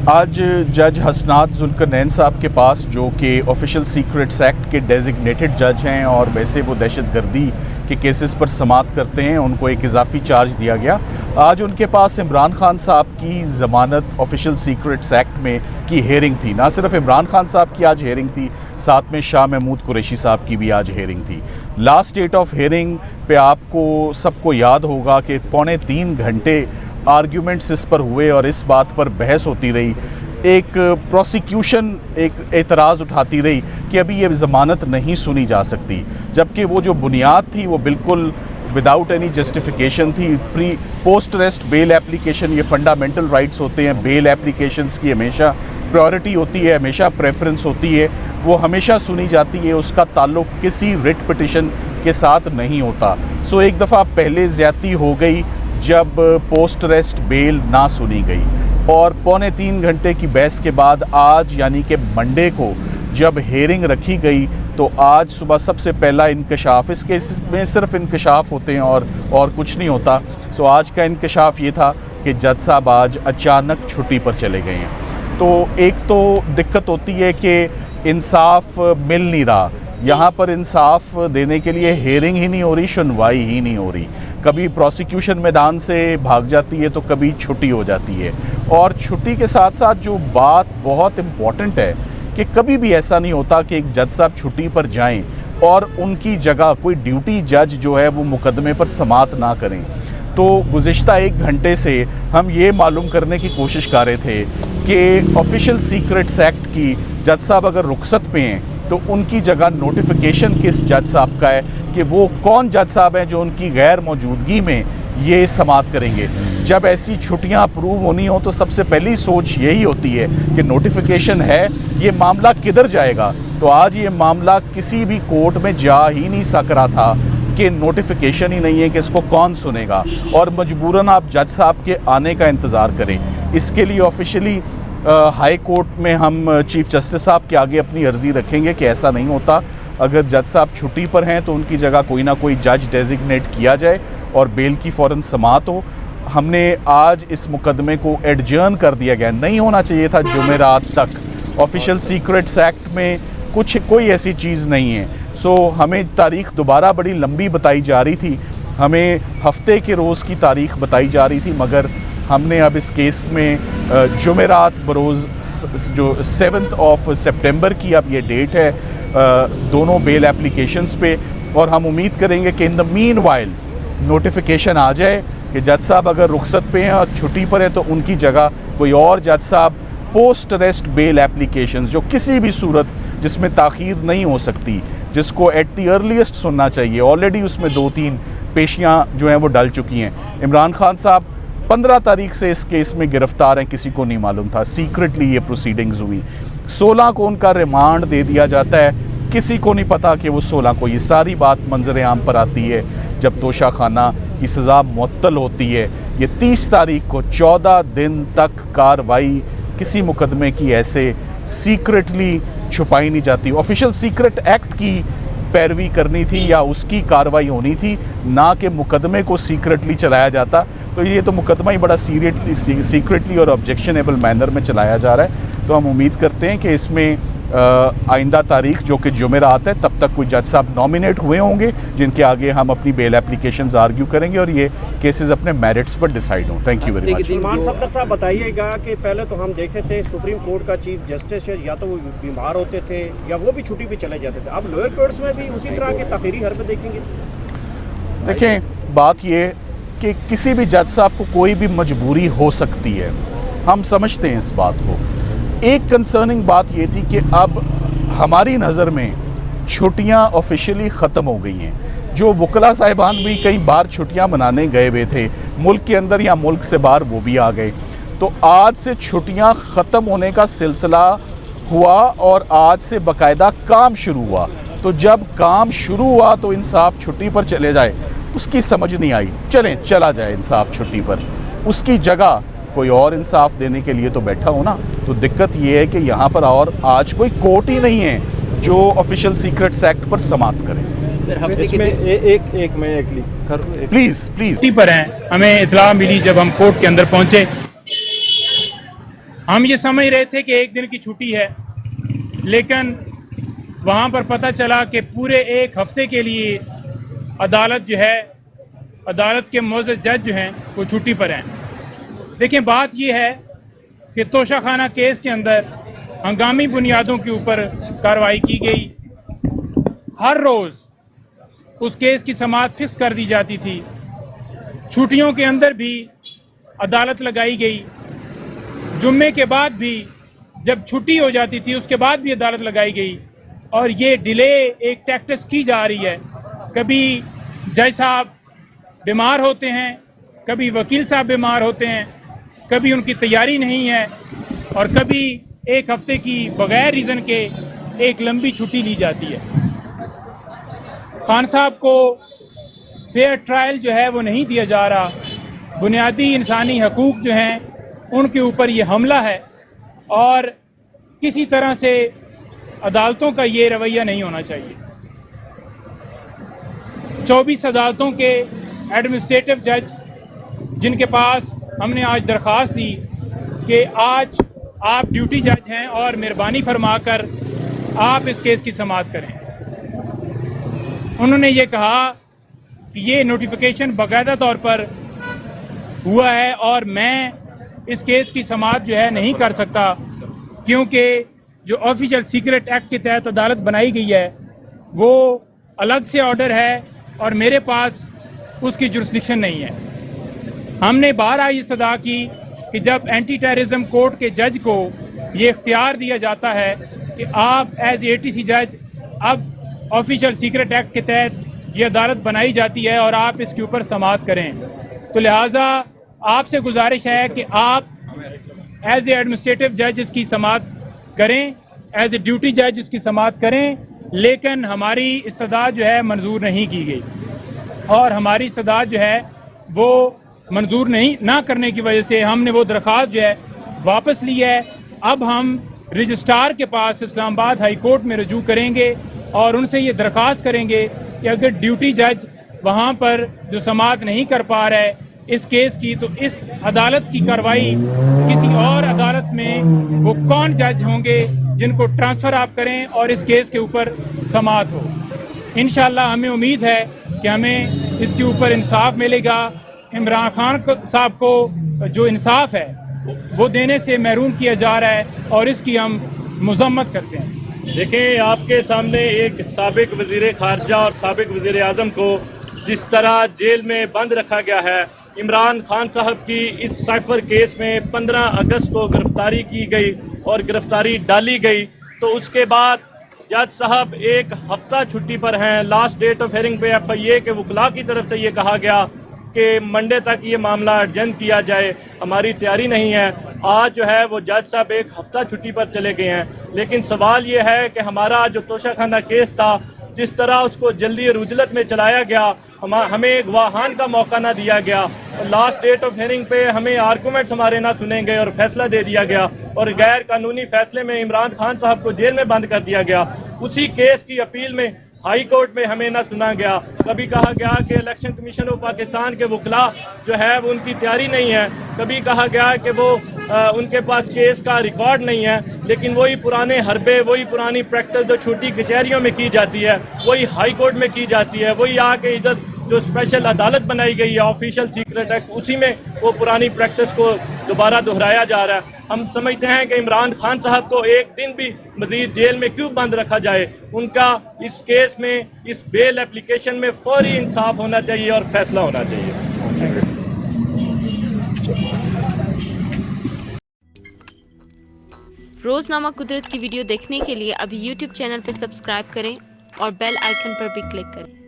आज जज हसनात जुल्करनैन साहब के पास, जो कि ऑफिशियल सीक्रेट्स एक्ट के डेजिग्नेटेड जज हैं और वैसे वो दहशतगर्दी के केसेस पर समाअत करते हैं, उनको एक इजाफी चार्ज दिया गया। आज उनके पास इमरान खान साहब की ज़मानत ऑफिशियल सीक्रेट्स एक्ट में की हेयरिंग थी। ना सिर्फ इमरान खान साहब की आज हेयरिंग थी, साथ में शाह महमूद कुरैशी साहब की भी आज हेयरिंग थी। लास्ट डेट ऑफ हेयरिंग पे आपको सबको याद होगा कि 3.25 घंटे आर्ग्यूमेंट्स इस पर हुए और इस बात पर बहस होती रही। एक प्रोसिक्यूशन एक एतराज़ उठाती रही कि अभी ये ज़मानत नहीं सुनी जा सकती, जबकि वो जो बुनियाद थी वो बिल्कुल विदाउट एनी जस्टिफिकेशन थी। पोस्ट अरेस्ट बेल एप्लीकेशन, ये फंडामेंटल राइट्स होते हैं। बेल एप्लीकेशंस की हमेशा प्रायोरिटी होती है, हमेशा प्रेफरेंस होती है, वो हमेशा सुनी जाती है, उसका ताल्लुक़ किसी रिट पिटिशन के साथ नहीं होता। सो एक दफ़ा पहले ज़्यादती हो गई जब पोस्ट अरेस्ट बेल ना सुनी गई, और 3.25 घंटे की बहस के बाद आज यानी कि मंडे को जब हेयरिंग रखी गई, तो आज सुबह सबसे पहला इंकशाफ, इस केस में सिर्फ इंकशाफ होते हैं और कुछ नहीं होता। सो आज का इंकशाफ ये था कि जज साहब आज अचानक छुट्टी पर चले गए हैं। तो एक तो दिक्कत होती है कि इंसाफ मिल नहीं रहा, यहाँ पर इंसाफ देने के लिए हेयरिंग ही नहीं हो रही, सुनवाई ही नहीं हो रही। कभी प्रोसिक्यूशन मैदान से भाग जाती है तो कभी छुट्टी हो जाती है। और छुट्टी के साथ साथ जो बात बहुत इम्पॉर्टेंट है कि कभी भी ऐसा नहीं होता कि एक जज साहब छुट्टी पर जाएं और उनकी जगह कोई ड्यूटी जज जो है वो मुकदमे पर समाअत ना करें। तो गुज़िश्ता 1 घंटे से हम ये मालूम करने की कोशिश कर रहे थे कि ऑफिशियल सीक्रेट्स एक्ट की जज साहब अगर रुखसत पे हैं तो उनकी जगह नोटिफिकेशन किस जज साहब का है कि वो कौन जज साहब हैं जो उनकी गैर मौजूदगी में ये समाअत करेंगे। जब ऐसी छुट्टियां अप्रूव होनी हो तो सबसे पहली सोच यही होती है कि नोटिफिकेशन है, ये मामला किधर जाएगा। तो आज ये मामला किसी भी कोर्ट में जा ही नहीं सक रहा था कि नोटिफिकेशन ही नहीं है कि इसको कौन सुनेगा, और मजबूरन आप जज साहब के आने का इंतज़ार करें। इसके लिए ऑफिशियली हाई कोर्ट में हम चीफ जस्टिस साहब के आगे अपनी अर्ज़ी रखेंगे कि ऐसा नहीं होता, अगर जज साहब छुट्टी पर हैं तो उनकी जगह कोई ना कोई जज डेजिग्नेट किया जाए और बेल की फ़ौरन समाअत हो। हमने आज इस मुकदमे को एडजर्न कर दिया गया, नहीं होना चाहिए था जुमेरात तक। ऑफिशियल सीक्रेट्स एक्ट में कोई ऐसी चीज़ नहीं है। सो हमें तारीख़ दोबारा बड़ी लंबी बताई जा रही थी, हमें हफ्ते के रोज़ की तारीख़ बताई जा रही थी, मगर हमने अब इस केस में जुमेरात बरोज़ जो 7 सितंबर की अब ये डेट है दोनों बेल एप्लीकेशंस पे, और हम उम्मीद करेंगे कि in the mean while notification आ जाए कि जज साहब अगर रुखसत पे हैं और छुट्टी पर हैं तो उनकी जगह कोई और जज साहब पोस्ट अरेस्ट बेल एप्लीकेशंस, जो किसी भी सूरत जिसमें ताख़ीर नहीं हो सकती, जिसको एट द अर्लीस्ट सुनना चाहिए, ऑलरेडी उसमें 2-3 पेशियाँ जो हैं वो डल चुकी हैं। इमरान खान साहब 15 तारीख से इस केस में गिरफ़्तार हैं, किसी को नहीं मालूम था, सीक्रेटली ये प्रोसीडिंग्स हुई। 16 को उनका रिमांड दे दिया जाता है, किसी को नहीं पता कि वो 16 को, ये सारी बात मंजर आम पर आती है जब तोशा खाना की सज़ा मुअत्तल होती है। ये 30 तारीख को 14 दिन तक कार्रवाई किसी मुकदमे की ऐसे सीक्रेटली छुपाई नहीं जाती। ऑफिशियल सीक्रेट एक्ट की पैरवी करनी थी या उसकी कार्रवाई होनी थी, ना कि मुकदमे को सीक्रेटली चलाया जाता। तो ये तो मुकदमा ही बड़ा सीक्रेटली और ऑब्जेक्शनेबल मैनर में चलाया जा रहा है। तो हम उम्मीद करते हैं कि इसमें आइंदा तारीख जो कि जुमेरात है तब तक कोई जज साहब नॉमिनेट हुए होंगे जिनके आगे हम अपनी बेल एप्लीकेशंस आर्ग्यू करेंगे और ये केसेस अपने मेरिट्स पर डिसाइड हों। Thank you very much. Imran Safdar साहब बताइएगा कि पहले तो हम देखे थे सुप्रीम कोर्ट का चीफ जस्टिस या तो वो बीमार होते थे या वो भी छुट्टी पे चले जाते थे, अब लोअर कोर्ट्स में भी उसी तरह की ताख़ीरी हरकत देखेंगे? देखें, बात ये कि किसी भी जज साहब को कोई भी मजबूरी हो सकती है, हम समझते हैं इस बात को। एक कंसर्निंग बात ये थी कि अब हमारी नज़र में छुट्टियां ऑफिशियली ख़त्म हो गई हैं। जो वकला साहिबान भी कई बार छुट्टियां मनाने गए हुए थे मुल्क के अंदर या मुल्क से बाहर, वो भी आ गए। तो आज से छुट्टियां ख़त्म होने का सिलसिला हुआ और आज से बाकायदा काम शुरू हुआ। तो जब काम शुरू हुआ तो इंसाफ छुट्टी पर चले जाए, उसकी समझ नहीं आई। चला जाए इंसाफ छुट्टी पर, उसकी जगह कोई और इंसाफ देने के लिए तो बैठा हो ना। तो दिक्कत ये है कि यहाँ पर और आज कोई कोर्ट ही नहीं है जो ऑफिशियल सीक्रेट्स एक्ट पर समाअत करे। एक मैं प्लीज़ पर हैं, हमें इत्तला मिली जब हम कोर्ट के अंदर पहुँचे हम ये समझ रहे थे कि एक दिन की छुट्टी है, लेकिन वहाँ पर पता चला कि पूरे एक हफ्ते के लिए अदालत जो है, अदालत के मुअज़्ज़ज़ जज जो हैं वो छुट्टी पर हैं। देखिए, बात ये है कि तोशाखाना केस के अंदर हंगामी बुनियादों के ऊपर कार्रवाई की गई। हर रोज़ उस केस की समाअत फिक्स कर दी जाती थी। छुट्टियों के अंदर भी अदालत लगाई गई। जुम्मे के बाद भी जब छुट्टी हो जाती थी उसके बाद भी अदालत लगाई गई। और ये डिले एक टैक्टिस की जा रही है। कभी जज साहब बीमार होते हैं, कभी वकील साहब बीमार होते हैं, कभी उनकी तैयारी नहीं है, और कभी एक हफ्ते की बगैर रीज़न के एक लंबी छुट्टी ली जाती है। खान साहब को फेयर ट्रायल जो है वो नहीं दिया जा रहा। बुनियादी इंसानी हकूक़ जो हैं उनके ऊपर ये हमला है, और किसी तरह से अदालतों का ये रवैया नहीं होना चाहिए। 24 अदालतों के एडमिनिस्ट्रेटिव जज जिनके पास हमने आज दरख्वास्त दी कि आज आप ड्यूटी जज हैं और मेहरबानी फरमाकर आप इस केस की समाअत करें, उन्होंने ये कहा कि ये नोटिफिकेशन बाकायदा तौर पर हुआ है और मैं इस केस की समाअत जो है नहीं कर सकता, क्योंकि जो ऑफिशियल सीक्रेट एक्ट के तहत अदालत बनाई गई है वो अलग से ऑर्डर है और मेरे पास उसकी जुरिस्डिक्शन नहीं है। हमने बारहा इस्तदा की कि जब एंटी टेररिज्म कोर्ट के जज को ये इख्तियार दिया जाता है कि आप एज ATC जज, अब ऑफिशियल सीक्रेट एक्ट के तहत ये अदालत बनाई जाती है और आप इसके ऊपर समाअत करें, तो लिहाजा आपसे गुजारिश है कि आप एज एडमिनिस्ट्रेटिव जज इसकी समाअत करें, एज ए ड्यूटी जज इसकी समाअत करें। लेकिन हमारी इस्तदा जो है मंजूर नहीं की गई, और हमारी इस्तदा जो है वो मंजूर नहीं ना करने की वजह से हमने वो दरख्वास्त जो है वापस ली है। अब हम रजिस्ट्रार के पास इस्लामाबाद हाई कोर्ट में रजू करेंगे और उनसे ये दरख्वास्त करेंगे कि अगर ड्यूटी जज वहाँ पर जो समाअत नहीं कर पा रहा है इस केस की, तो इस अदालत की कार्रवाई किसी और अदालत में वो कौन जज होंगे जिनको ट्रांसफ़र आप करें और इस केस के ऊपर समाअत हो। इंशाअल्लाह हमें उम्मीद है कि हमें इसके ऊपर इंसाफ मिलेगा। इमरान खान साहब को जो इंसाफ है वो देने से महरूम किया जा रहा है और इसकी हम मज़म्मत करते हैं। देखिए, आपके सामने एक साबिक वज़ीर ख़ारजा और साबिक वज़ीर आज़म को जिस तरह जेल में बंद रखा गया है, इमरान खान साहब की इस साइफर केस में 15 अगस्त को गिरफ्तारी की गई और गिरफ्तारी डाली गई, तो उसके बाद जज साहब एक हफ्ता छुट्टी पर हैं। लास्ट डेट ऑफ हेयरिंग पे FIA के वकला की तरफ से ये कहा गया कि मंडे तक ये मामला एडजन किया जाए, हमारी तैयारी नहीं है। आज जो है वो जज साहब एक हफ्ता छुट्टी पर चले गए हैं। लेकिन सवाल ये है कि हमारा जो तोशाखाना केस था, जिस तरह उसको जल्दी और उजलत में चलाया गया, हमें एक वाहन का मौका ना दिया गया, और लास्ट डेट ऑफ हेयरिंग पे हमें आर्गूमेंट्स हमारे ना सुने गए और फैसला दे दिया गया, और गैर कानूनी फैसले में इमरान खान साहब को जेल में बंद कर दिया गया। उसी केस की अपील में हाई कोर्ट में हमें ना सुना गया। कभी कहा गया कि इलेक्शन कमीशन ऑफ पाकिस्तान के वकला जो है वो उनकी तैयारी नहीं है, कभी कहा गया कि वो उनके पास केस का रिकॉर्ड नहीं है। लेकिन वही पुराने हरबे, वही पुरानी प्रैक्टिस जो छोटी कचहरियों में की जाती है वही हाई कोर्ट में की जाती है। वही आके इधर जो स्पेशल अदालत बनाई गई है ऑफिशियल सीक्रेट एक्ट, उसी में वो पुरानी प्रैक्टिस को दोबारा दोहराया जा रहा है। हम समझते हैं कि इमरान खान साहब को एक दिन भी मजीद जेल में क्यों बंद रखा जाए। उनका इस केस में, इस बेल एप्लीकेशन में फौरी इंसाफ होना चाहिए और फैसला होना चाहिए। रोजनामा कुदरत की वीडियो देखने के लिए अभी YouTube चैनल पर सब्सक्राइब करें और बेल आइकन पर भी क्लिक करें।